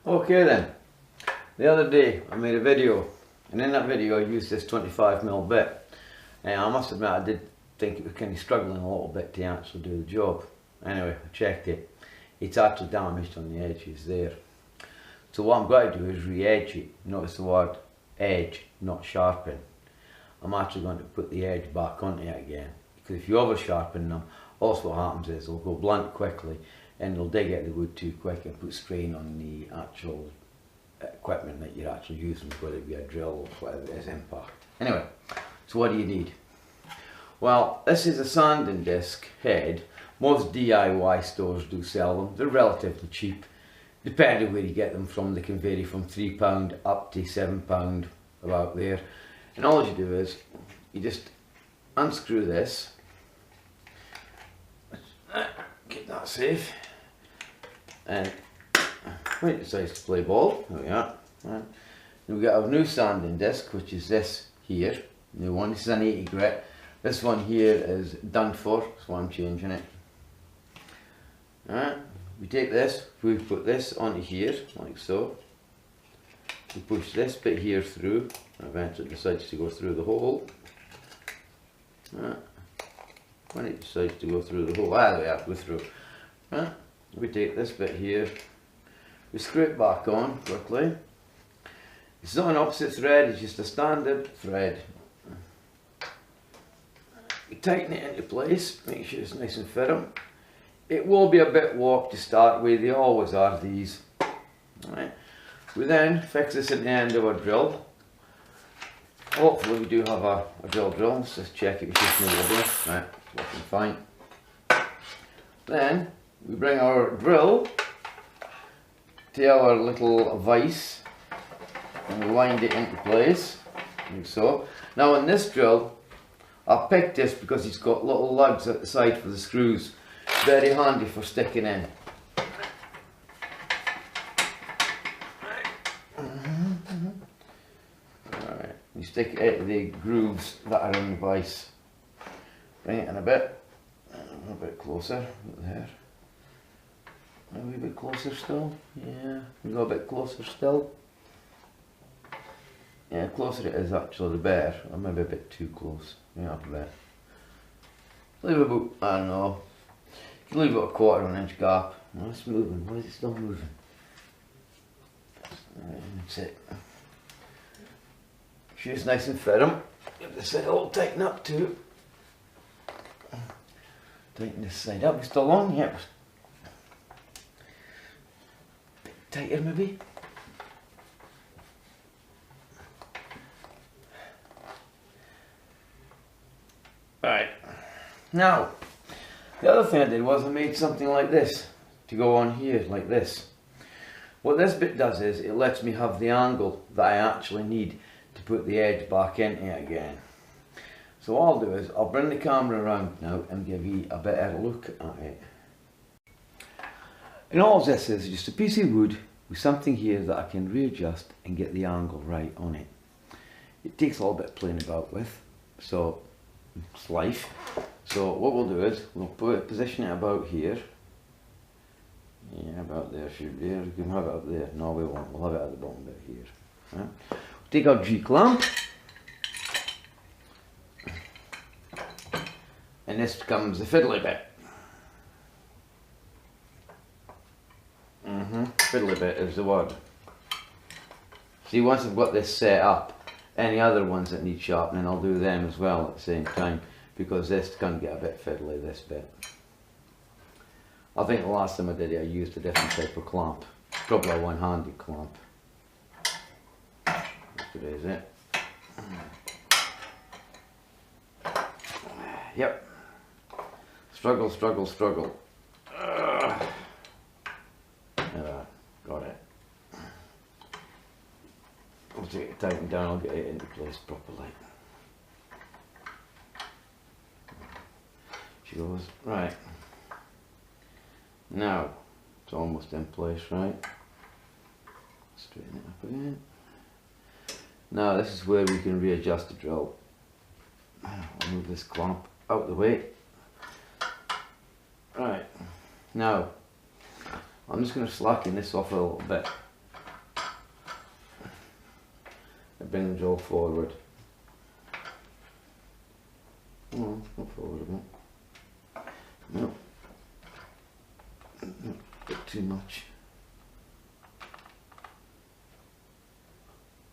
Okay then, the other day I made a video, and in that video I used this 25mm bit, and I must admit I did think it was kind of struggling a little bit to actually do the job. Anyway, I checked it, it's actually damaged on the edges there. So what I'm going to do is re-edge it. Notice the word edge, not sharpen. I'm actually going to put the edge back onto it again, because if you over sharpen them, also what happens is they'll go blunt quickly and they'll dig at the wood too quick and put strain on the actual equipment that you're actually using, whether it be a drill or whatever it is, impact. Anyway, so what do you need? Well, this is a sanding disc head. Most DIY stores do sell them. They're relatively cheap. Depending where you get them from, they can vary from £3 up to £7, about there. And all you do is, you just unscrew this, get that safe, and when it decides to play ball, there we are. Right. Then we got our new sanding disc, which is this here, new one. This is an 80 grit. This one here is done for, so I'm changing it. Alright, we take this, we put this onto here, like so. We push this bit here through, and eventually it decides to go through the hole. Right. When it decides to go through the hole, we have to go through. Right. We take this bit here, we screw it back on quickly. It's not an opposite thread, it's just a standard thread. We tighten it into place, make sure it's nice and firm. It will be a bit warped to start with, they always are, these. Right. We then fix this at the end of our drill. Hopefully we do have a drill. Let's just check it with this new rubber. Right, it's working fine. Then we bring our drill to our little vise and we wind it into place, like so. Now on this drill, I picked this because it's got little lugs at the side for the screws. Very handy for sticking in. Alright, you stick it into the grooves that are in the vise. Bring it in a bit closer, there. A wee bit closer still, yeah, we go a bit closer still. Yeah, the closer it is actually the better, or maybe a bit too close, yeah, a bit. Leave about, I don't know, you can leave about a quarter of an inch gap. Oh, it's moving, why is it still moving? That's it. Sure it's nice and firm. Get this side all tighten up too. Tighten this side up, it's still on, yep. Bit tighter maybe. Right, now the other thing I did was I made something like this to go on here, like this. What this bit does is it lets me have the angle that I actually need to put the edge back into it again. So what I'll do is I'll bring the camera around now and give you a better look at it. And all this is just a piece of wood with something here that I can readjust and get the angle right on it. It takes a little bit of playing about with, so it's life. So what we'll do is we'll position it about here. Yeah, about there should be. We can have it up there. No, we won't. We'll have it at the bottom bit here. Right. We'll take our G-clamp, and this becomes the fiddly bit. Fiddly bit is the word. See, once I've got this set up, any other ones that need sharpening, I'll do them as well at the same time, because this can get a bit fiddly, this bit. I think the last time I did it I used a different type of clamp, probably a one-handed clamp. That's it, is it? Yep. Struggle, struggle, struggle. There, got it. I'll take it tighten down, I'll get it into place properly. She goes, right. Now, it's almost in place, right? Straighten it up again. Now this is where we can readjust the drill. I'll move this clamp out the way. Right, now I'm just going to slacken this off a little bit bring the drill forward. Oh, not forward a bit. No. No, a bit too much.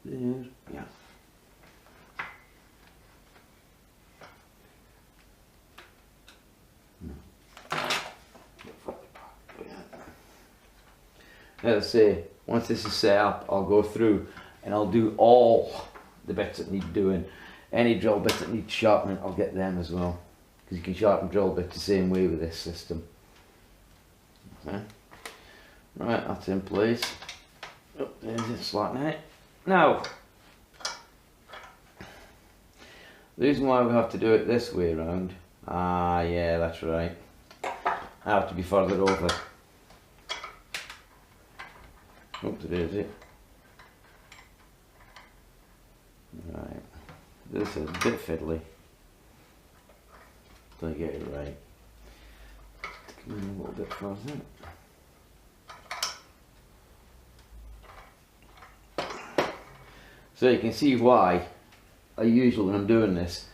There, yeah. As I say, once this is set up, I'll go through and I'll do all the bits that need doing. Any drill bits that need sharpening, I'll get them as well. Because you can sharpen drill bits the same way with this system. Okay. Right, that's in place. Oh, there's it, slacken it. Now, the reason why we have to do it this way around, yeah, that's right. I have to be further over. Oh, there is it. Right, this is a bit fiddly. Don't get it right. Come in a little bit further. So you can see why I usually, when I'm doing this,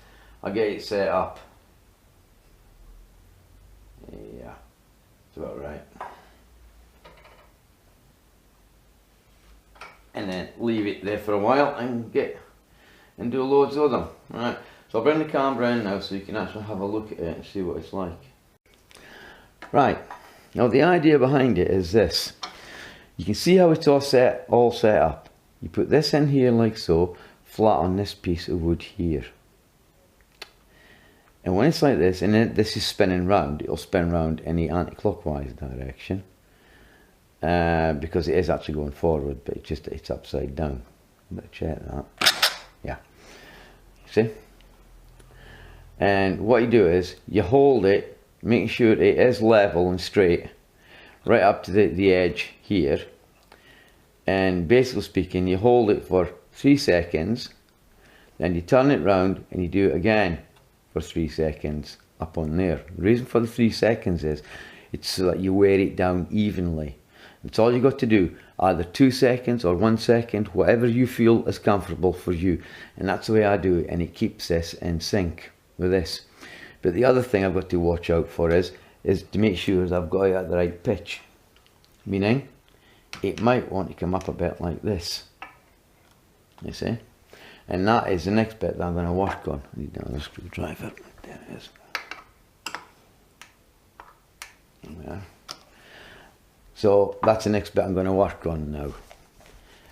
I get it set up. Yeah, it's about right. And then leave it there for a while and do loads of them. Right, so I'll bring the camera in now so you can actually have a look at it and see what it's like. Right, now the idea behind it is this. You can see how it's all set up. You put this in here like so, flat on this piece of wood here. And when it's like this, and then this is spinning round, it'll spin round in the anti-clockwise direction. Because it is actually going forward, but it's upside down. Better check that. Yeah. See? And what you do is you hold it, making sure it is level and straight, right up to the edge here. And basically speaking, you hold it for 3 seconds, then you turn it round and you do it again for 3 seconds up on there. The reason for the 3 seconds is it's so that you wear it down evenly. It's all you got to do, either 2 seconds or 1 second, whatever you feel is comfortable for you. And that's the way I do it, and it keeps this in sync with this. But the other thing I've got to watch out for is to make sure that I've got it at the right pitch. Meaning, it might want to come up a bit like this. You see? And that is the next bit that I'm going to work on. I need another screwdriver. There it is. There. So that's the next bit I'm going to work on now,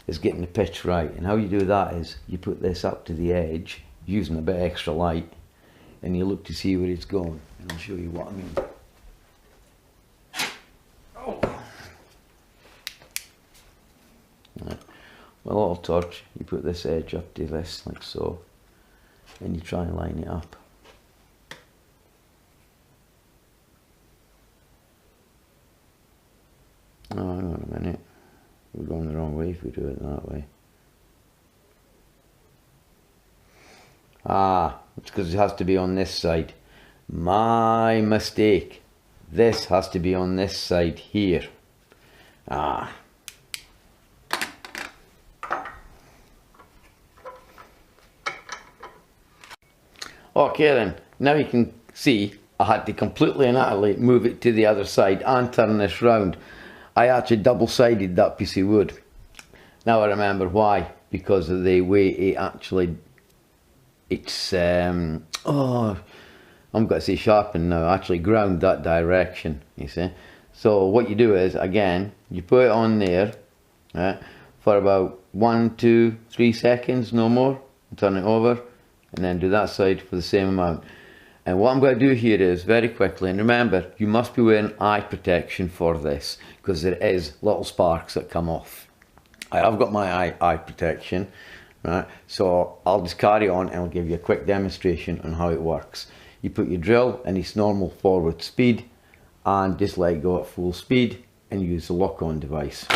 is getting the pitch right. And how you do that is you put this up to the edge using a bit extra light, and you look to see where it's going, and I'll show you what I mean. Oh. Right. With a little torch, you put this edge up to this like so, and you try and line it up. Oh, hang on a minute. We're going the wrong way if we do it that way. Ah, it's because it has to be on this side. My mistake. This has to be on this side here. Ah. Okay then, now you can see I had to completely and utterly move it to the other side and turn this round. I actually double-sided that piece of wood. Now I remember why, because of the way it actually, oh, I'm going to say sharpened now, actually ground that direction, you see. So what you do is, again, you put it on there for about 1, 2, 3 seconds, no more, turn it over, and then do that side for the same amount. And what I'm going to do here is, very quickly, and remember, you must be wearing eye protection for this, because there is little sparks that come off. I've got my eye protection, right? So I'll just carry on and I'll give you a quick demonstration on how it works. You put your drill in its normal forward speed, and just let it go at full speed, and use the lock-on device.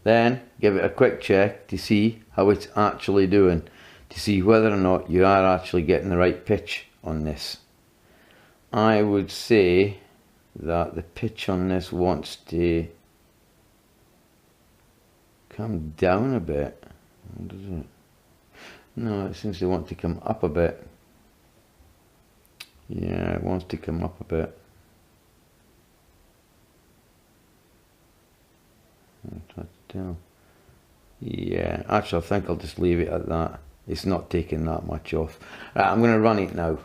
Then give it a quick check to see how it's actually doing, to see whether or not you are actually getting the right pitch on this. I would say that the pitch on this wants to come down a bit. Does it? No, it seems to want to come up a bit. Yeah, it wants to come up a bit. Yeah, actually I think I'll just leave it at that. It's not taking that much off. Right, I'm going to run it now.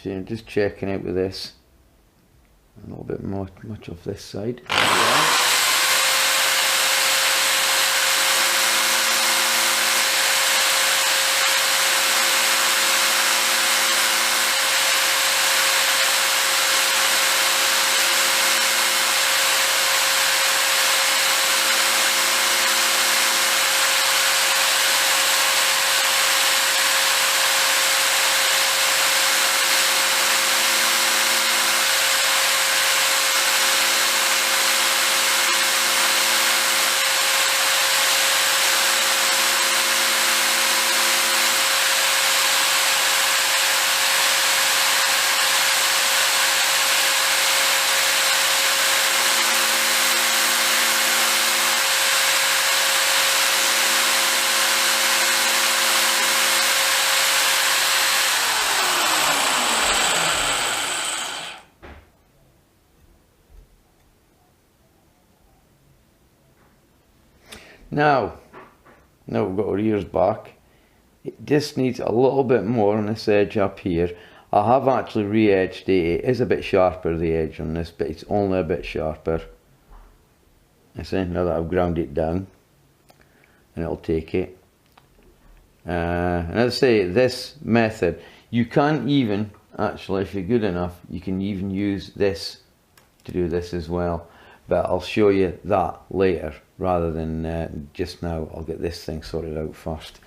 See, I'm just checking out with this. A little bit more, much off this side. Now we've got our ears back. It just needs a little bit more on this edge up here. I have actually re-edged it. It is a bit sharper, the edge on this, but it's only a bit sharper. I see, now that I've ground it down, and it'll take it. And as I say, this method, you can even, actually, if you're good enough, you can even use this to do this as well. But I'll show you that later, rather than just now. I'll get this thing sorted out first.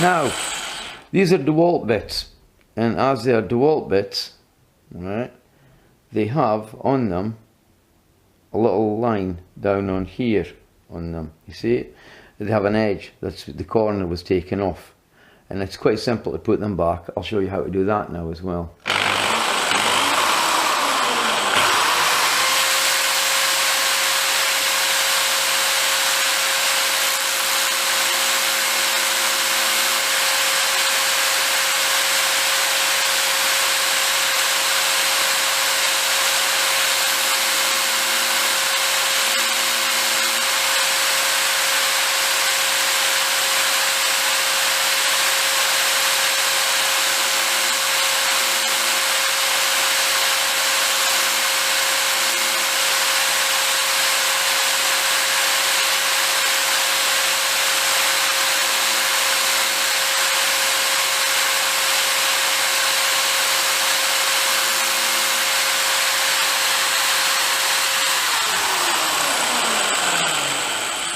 Now, these are DeWalt bits, and as they are DeWalt bits, right, they have on them a little line down on here on them. You see it? They have an edge. That's the corner was taken off, and it's quite simple to put them back. I'll show you how to do that now as well.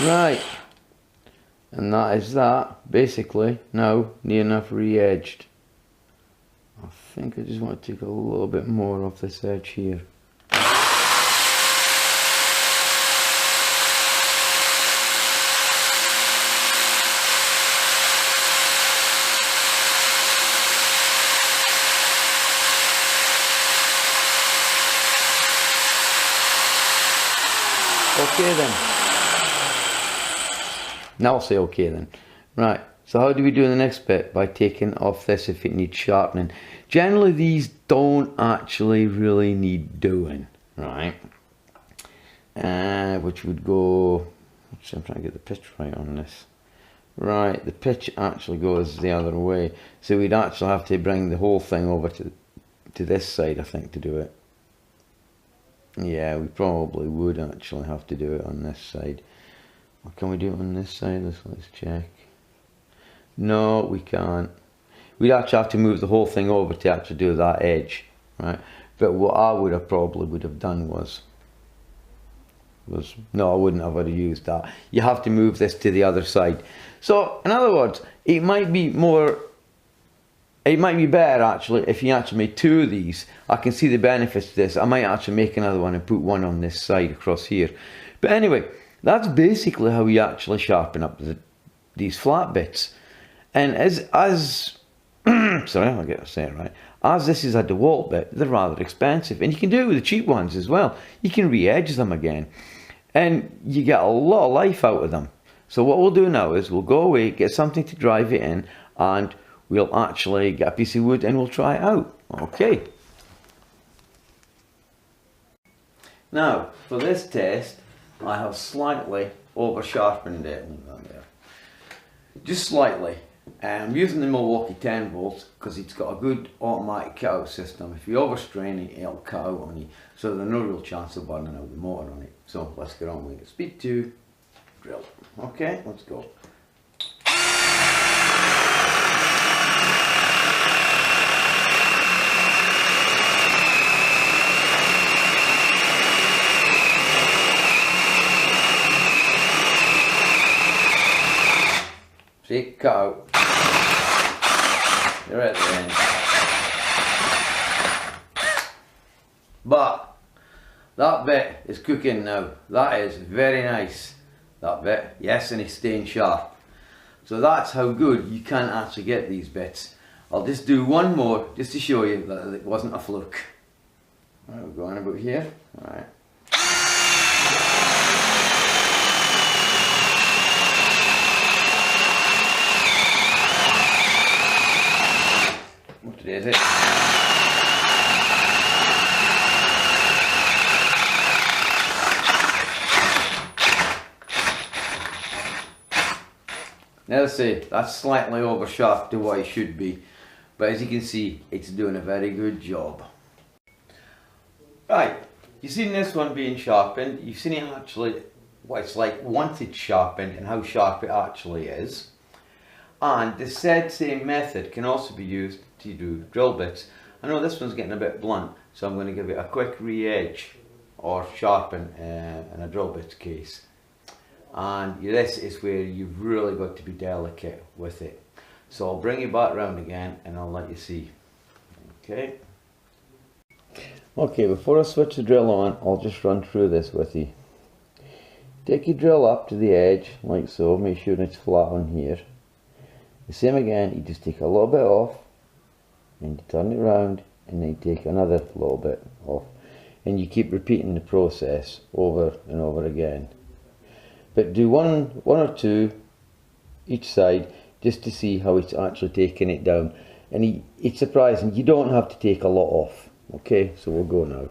Right, and that is that, basically, now near enough re-edged. I think I just want to take a little bit more off this edge here. Okay then. Now I'll say okay then. Right, so how do we do the next bit? By taking off this if it needs sharpening. Generally these don't actually really need doing, right? Which would go, I'm trying to get the pitch right on this. Right, the pitch actually goes the other way. So we'd actually have to bring the whole thing over to this side, I think, to do it. Yeah, we probably would actually have to do it on this side. Or can we do it on this side? Let's check. No, we can't. We'd actually have to move the whole thing over to actually do that edge, right? But what I would have done was no, I wouldn't have used that. You have to move this to the other side. So in other words, it might be better actually if you actually made two of these. I can see the benefits to this. I might actually make another one and put one on this side across here. But anyway, that's basically how you actually sharpen up these flat bits. And as sorry, I'll get to say it right. As this is a DeWalt bit, they're rather expensive, and you can do it with the cheap ones as well. You can re-edge them again, and you get a lot of life out of them. So what we'll do now is we'll go away, get something to drive it in, and we'll actually get a piece of wood and we'll try it out. Okay. Now for this test, I have slightly over sharpened it. Just slightly. I'm using the Milwaukee 10 volts because it's got a good automatic cut-out system. If you overstrain it, it'll cut out on you. So there's no real chance of burning out the motor on it. So let's get on with it. Speed 2, drill. Okay, let's go. See, cut out. They're at the end. But that bit is cooking now. That is very nice. That bit, yes, and it's staying sharp. So that's how good you can actually get these bits. I'll just do one more just to show you that it wasn't a fluke. Right, we're going about here. Alright. What is it? Now let's see, that's slightly over sharp to what it should be, but as you can see, it's doing a very good job. Right, you've seen this one being sharpened, you've seen it actually, what it's like once it's sharpened and how sharp it actually is. And the same method can also be used to do drill bits. I know this one's getting a bit blunt, so I'm going to give it a quick re-edge or sharpen in a drill bits case. And this is where you've really got to be delicate with it. So I'll bring you back round again and I'll let you see. Okay. Okay, before I switch the drill on, I'll just run through this with you. Take your drill up to the edge, like so, make sure it's flat on here. The same again, you just take a little bit off, and you turn it around, and then you take another little bit off. And you keep repeating the process over and over again. But do one or two each side, just to see how it's actually taking it down. And it's surprising, you don't have to take a lot off. Okay, so we'll go now.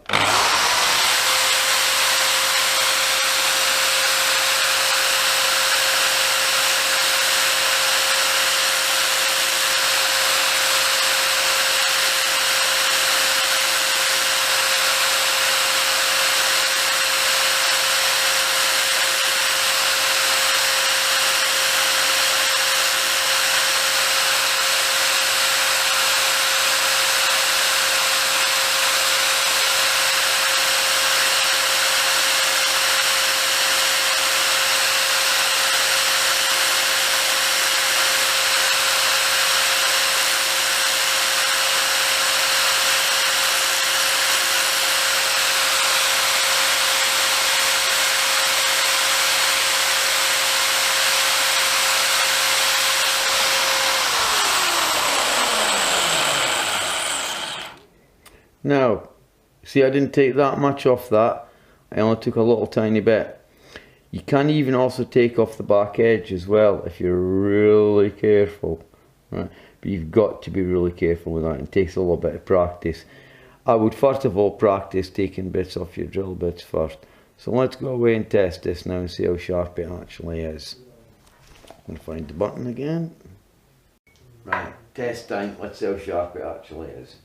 Now, see, I didn't take that much off that. I only took a little tiny bit. You can even also take off the back edge as well if you're really careful, right? But you've got to be really careful with that. It takes a little bit of practice. I would first of all practice taking bits off your drill bits first. So let's go away and test this now and see how sharp it actually is. I'm going to find the button again. Right, test time. Let's see how sharp it actually is.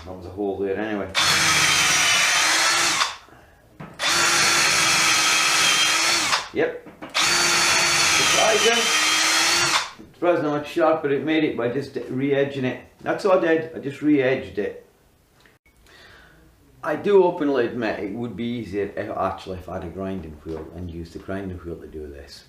That was a hole there anyway. Yep. Surprising how much sharper it made it by just re-edging it. That's all I did. I just re-edged it. I do openly admit it would be easier if I had a grinding wheel and used the grinding wheel to do this.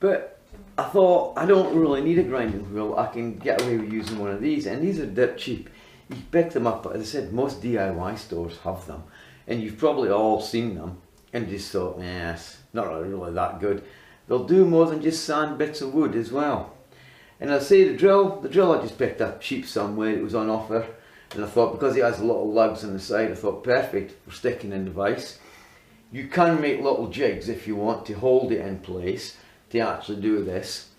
But I thought I don't really need a grinding wheel. I can get away with using one of these, and these are dirt cheap. You pick them up, as I said, most DIY stores have them, and you've probably all seen them and just thought, yes, not really that good. They'll do more than just sand bits of wood as well. And I'll say the drill I just picked up cheap somewhere. It was on offer, and I thought because it has little lugs on the side, I thought perfect for sticking in the vise. You can make little jigs if you want to hold it in place to actually do this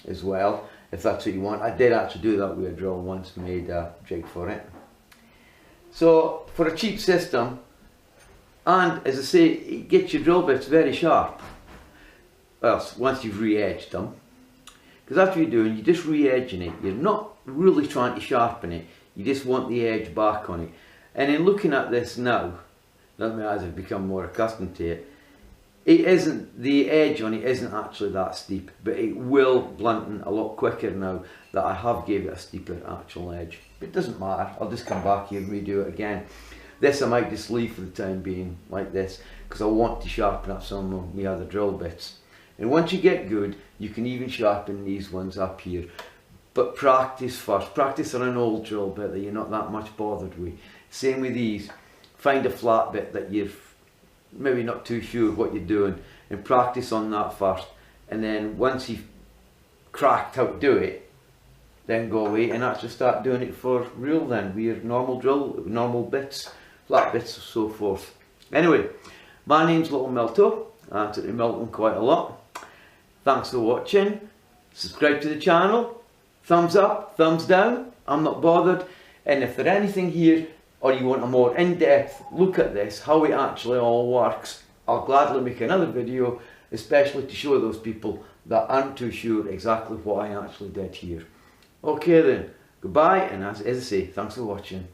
as well, if that's what you want. I did actually do that with a drill once, made a jig for it. So for a cheap system, and as I say, it gets your drill bits very sharp. Well, once you've re-edged them, because that's what you're doing, you're just re-edging it. You're not really trying to sharpen it, you just want the edge back on it. And in looking at this now, as I've become more accustomed to it, the edge on it isn't actually that steep, but it will blunten a lot quicker now that I have gave it a steeper actual edge. But it doesn't matter, I'll just come back here and redo it again. This I might just leave for the time being like this, because I want to sharpen up some of my other drill bits. And once you get good, you can even sharpen these ones up here. But practice first. Practice on an old drill bit that you're not that much bothered with. Same with these. Find a flat bit that you're maybe not too sure what you're doing, and practice on that first. And then once you've cracked how to do it, then go away and actually start doing it for real then, with your normal drill, normal bits, flat bits and so forth. Anyway, my name's Little Milto. I actually milk them quite a lot. Thanks for watching. Subscribe to the channel. Thumbs up, thumbs down. I'm not bothered. And if there's anything here, or you want a more in-depth look at this, how it actually all works, I'll gladly make another video, especially to show those people that aren't too sure exactly what I actually did here. Okay then, goodbye, and as I say, thanks for watching.